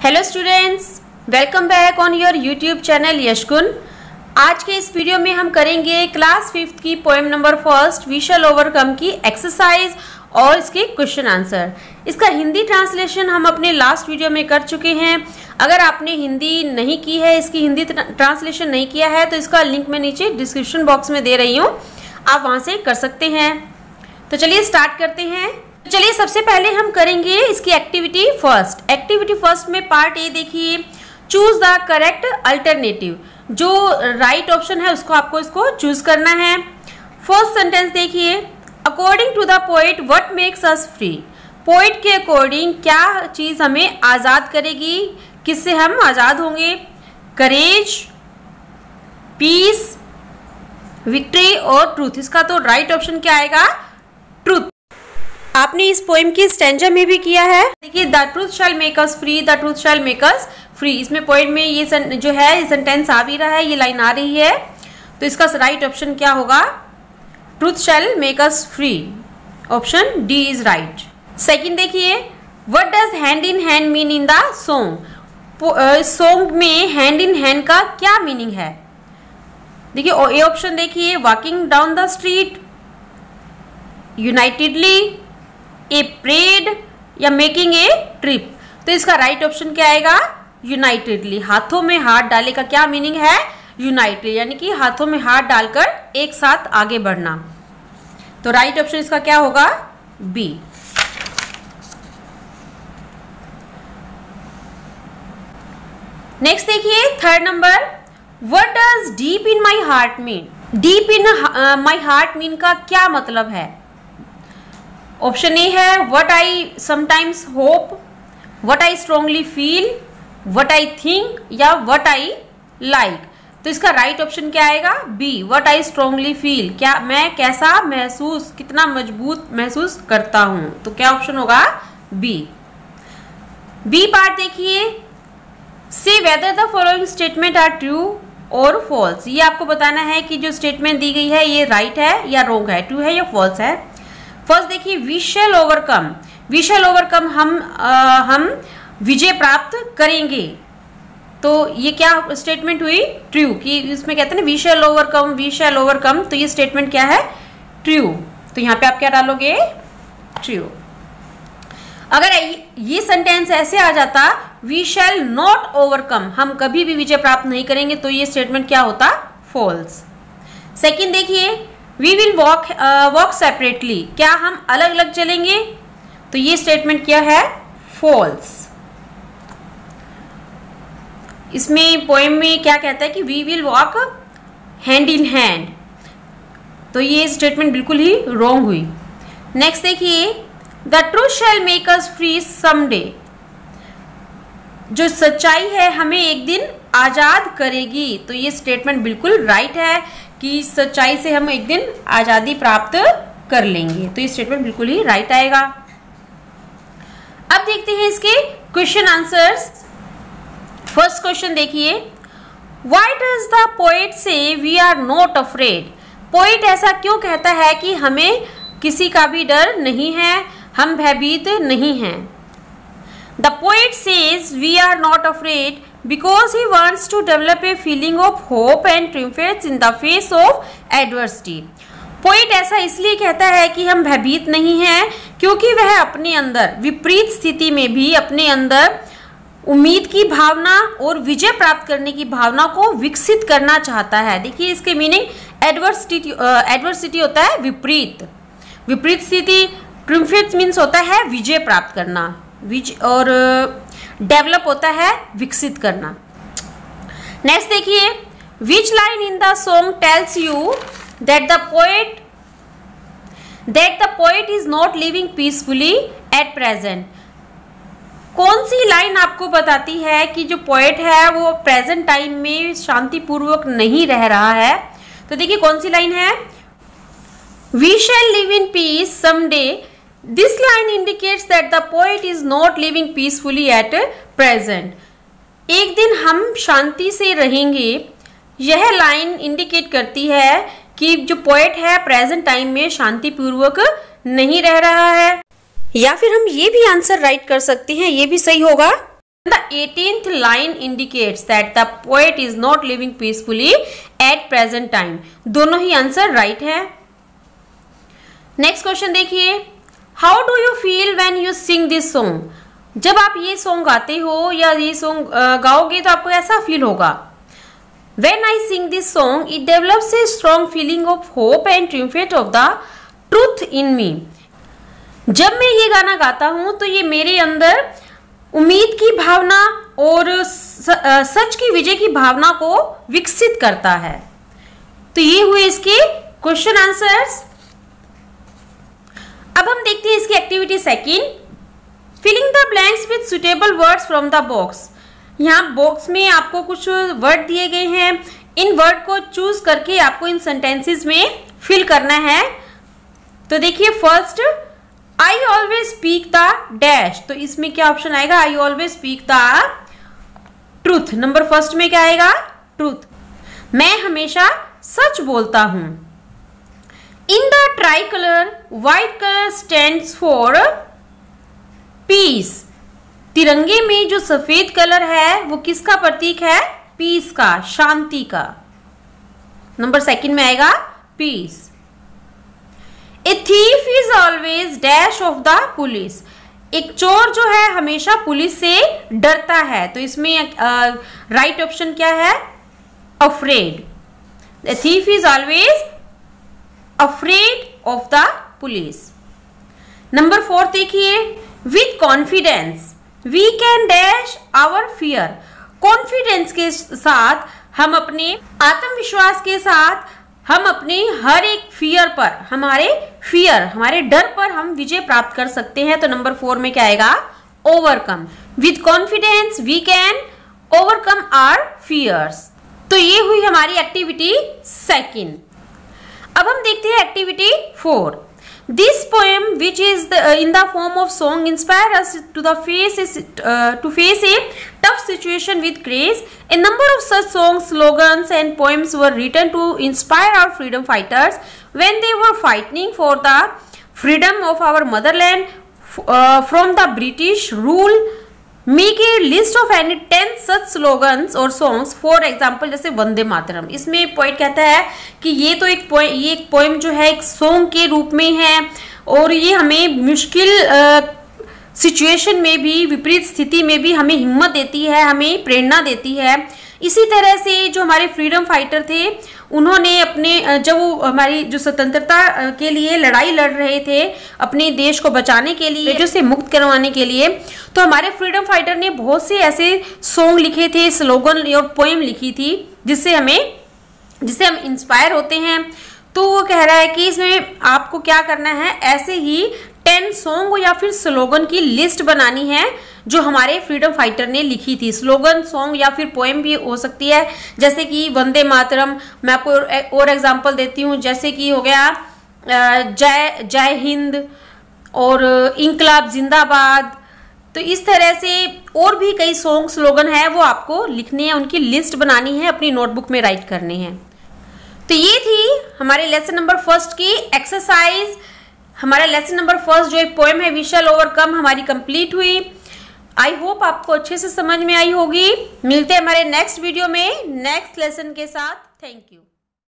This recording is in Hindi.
Hello students, welcome back on your YouTube channel Yashgun. आज के इस वीडियो में हम करेंगे क्लास 5th की poem number 1 we shall overcome की एक्सरसाइज और इसके क्वेश्चन आंसर। इसका हिंदी ट्रांसलेशन हम अपने लास्ट वीडियो में कर चुके हैं। अगर आपने हिंदी नहीं की है, इसकी हिंदी ट्रांसलेशन नहीं किया है, तो इसका लिंक मैं नीचे डिस्क्रिप्शन बॉक्स में दे रही हूँ, आप वहाँ से कर सकते हैं। तो चलिए स्टार्ट करते हैं। चलिए सबसे पहले हम करेंगे इसकी एक्टिविटी फर्स्ट। एक्टिविटी फर्स्ट में पार्ट ए देखिए, चूज द करेक्ट अल्टरनेटिव। जो राइट ऑप्शन है उसको आपको इसको चूज करना है। फर्स्ट सेंटेंस देखिए, according to the poet what makes us free. Poet के अकॉर्डिंग क्या चीज हमें आजाद करेगी, किससे हम आजाद होंगे? करेज, पीस, विक्ट्री और ट्रूथ। इसका तो राइट ऑप्शन क्या आएगा? ट्रूथ। आपने इस पोएम की स्टैंजा में भी किया है। देखिए, the truth shall make us free, the truth shall make us free. इसमें पोएम में ये जो है सेंटेंस आ भी रहा है, ये लाइन आ रही है, तो इसका राइट ऑप्शन क्या होगा? Truth shall make us free. Option D is right. Second देखिए, what does hand in hand mean in the song. Song में हैंड इन हैंड का क्या मीनिंग है? देखिए, ए ऑप्शन देखिए, walking down the street, unitedly, a parade या मेकिंग ए ट्रिप। तो इसका राइट ऑप्शन क्या आएगा? यूनाइटेडली। हाथों में हाथ डाले का क्या मीनिंग है? यूनाइटेड, यानी कि हाथों में हाथ डालकर एक साथ आगे बढ़ना। तो राइट ऑप्शन इसका क्या होगा? बी। नेक्स्ट देखिए, third number, what does deep in my heart mean. Deep in my heart mean का क्या मतलब है? ऑप्शन ए है what I sometimes hope, what I strongly feel, what I think या व्हाट आई लाइक। तो इसका राइट ऑप्शन क्या आएगा? B, what I strongly feel. क्या मैं कैसा महसूस, कितना मजबूत महसूस करता हूं। तो क्या ऑप्शन होगा? बी। बी पार्ट देखिए, say whether the following statement are true और फॉल्स। ये आपको बताना है कि जो स्टेटमेंट दी गई है ये राइट है या रॉन्ग है, ट्रू है या फॉल्स है। फर्स्ट देखिए, we shall overcome. We shall overcome, हम विजय प्राप्त करेंगे। तो ये क्या स्टेटमेंट हुई? ट्रू। कि इसमें कहते हैं ना we shall overcome, we shall overcome, तो ये स्टेटमेंट क्या है? ट्रू। तो यहाँ पे आप क्या डालोगे? ट्रू। अगर ये सेंटेंस ऐसे आ जाता, वी शैल नॉट ओवरकम, हम कभी भी विजय प्राप्त नहीं करेंगे, तो ये स्टेटमेंट क्या होता? फॉल्स। सेकेंड देखिए, वी विल वॉक सेपरेटली, क्या हम अलग अलग चलेंगे? तो ये स्टेटमेंट क्या है? फॉल्स। इसमें पोएम में क्या कहता है कि we will walk hand in hand, तो ये स्टेटमेंट बिल्कुल ही रॉन्ग हुई। नेक्स्ट देखिए, the truth shall make us free someday. जो सच्चाई है हमें एक दिन आजाद करेगी, तो ये स्टेटमेंट बिल्कुल राइट है कि सच्चाई से हम एक दिन आजादी प्राप्त कर लेंगे। तो ये स्टेटमेंट बिल्कुल ही राइट आएगा। अब देखते हैं इसके क्वेश्चन आंसर्स। फर्स्ट क्वेश्चन देखिए, why does the poet say we are not afraid. Poet ऐसा क्यों कहता है कि हमें किसी का भी डर नहीं है, हम भयभीत नहीं हैं? The poet says we are not afraid because he wants to develop a feeling of hope and triumphs in the face of adversity. Poet ऐसा इसलिए कहता है कि हम भयभीत नहीं हैं क्योंकि वह अपने अंदर विपरीत स्थिति में भी अपने अंदर उम्मीद की भावना और विजय प्राप्त करने की भावना को विकसित करना चाहता है। देखिए, इसके मीनिंग एडवर्सिटी होता है विपरीत, विपरीत स्थिति। ट्रिumphs मीन्स होता है विजय प्राप्त करना, और डेवलप होता है विकसित करना। नेक्स्ट देखिए, which line in the song tells you that the poet is not living peacefully at present. कौन सी लाइन आपको बताती है कि जो पोएट है वो प्रेजेंट टाइम में शांतिपूर्वक नहीं रह रहा है? तो देखिए, कौन सी लाइन है? We shall live in peace someday. This line indicates that the poet is not living peacefully at present. एक दिन हम शांति से रहेंगे, यह लाइन इंडिकेट करती है कि जो पोएट है प्रेजेंट टाइम में शांतिपूर्वक नहीं रह रहा है। या फिर हम ये भी आंसर राइट कर सकते हैं, ये भी सही होगा। The 18th line indicates that the poet is not living peacefully at present time. दोनों ही आंसर राइट है। नेक्स्ट क्वेश्चन देखिए, how do you feel when you sing this song? जब आप ये सॉन्ग गाते हो या ये सॉन्ग गाओगे तो आपको ऐसा फील होगा। When I sing this song, it develops a strong feeling of hope and triumph of the truth in me. जब मैं ये गाना गाता हूं तो ये मेरे अंदर उम्मीद की भावना और सच की विजय की भावना को विकसित करता है। तो ये हुए इसके क्वेश्चन आंसर्स। अब हम देखते हैं इसकी activity second, filling the blanks with suitable words from the box. यहाँ बॉक्स में आपको कुछ वर्ड दिए गए हैं, इन वर्ड को चूज करके आपको इन सेंटेंसेस में फिल करना है। तो देखिए first, I always speak the dash, तो इसमें क्या ऑप्शन आएगा? I always speak the truth. Number first में क्या आएगा? ट्रूथ। मैं हमेशा सच बोलता हूं। In the try colour white colour stands for piece. तिरंगे में जो सफेद कलर है वो किसका प्रतीक है? पीस का, शांति का। नंबर सेकंड में आएगा peace. A thief is always dash of the police. एक चोर जो है हमेशा पुलिस से डरता है, तो इसमें राइट ऑप्शन क्या है? Afraid. A thief is always afraid of the police. Number fourth देखिए, with confidence we can dash our fear. Confidence के साथ हम अपने आत्मविश्वास के साथ हम अपने हर एक फियर पर, हमारे डर पर हम विजय प्राप्त कर सकते हैं। तो नंबर 4 में क्या आएगा? Overcome. With confidence we can overcome our fears. तो ये हुई हमारी एक्टिविटी सेकंड। अब हम देखते हैं activity 4। This poem, which is in the form of song, inspire us to face a tough situation with grace. A number of such songs, slogans, and poems were written to inspire our freedom fighters when they were fighting for the freedom of our motherland from the British rule. Make a list of any 10 such slogans or songs. For example, जैसे वंदे मातरम, इसमें पोएट कहता है कि ये तो एक पोएम जो है एक सॉन्ग के रूप में है और ये हमें मुश्किल सिचुएशन में भी, विपरीत स्थिति में भी हमें हिम्मत देती है, हमें प्रेरणा देती है। इसी तरह से जो हमारे फ्रीडम फाइटर थे उन्होंने अपने, जब वो हमारी जो स्वतंत्रता के लिए लड़ाई लड़ रहे थे, अपने देश को बचाने के लिए, जो से मुक्त करवाने के लिए, तो हमारे फ्रीडम फाइटर ने बहुत से ऐसे सॉन्ग लिखे थे, स्लोगन और पोएम लिखी थी जिससे हम इंस्पायर होते हैं। तो वो कह रहा है कि इसमें आपको क्या करना है, ऐसे ही 10 सॉन्ग या फिर स्लोगन की लिस्ट बनानी है जो हमारे फ्रीडम फाइटर ने लिखी थी। स्लोगन, सॉन्ग या फिर पोएम भी हो सकती है, जैसे कि वंदे मातरम। मैं आपको और एग्जांपल देती हूँ, जैसे कि हो गया जय हिंद और इंकलाब जिंदाबाद। तो इस तरह से और भी कई सॉन्ग, स्लोगन है वो आपको लिखने हैं, उनकी लिस्ट बनानी है, अपनी नोटबुक में राइट करने हैं। तो ये थी हमारे लेसन नंबर 1 की एक्सरसाइज। हमारा लेसन नंबर 1 जो एक पोएम है, वी शैल ओवरकम, हमारी कंप्लीट हुई। आई होप आपको अच्छे से समझ में आई होगी। मिलते हैं हमारे नेक्स्ट वीडियो में नेक्स्ट लेसन के साथ। Thank you.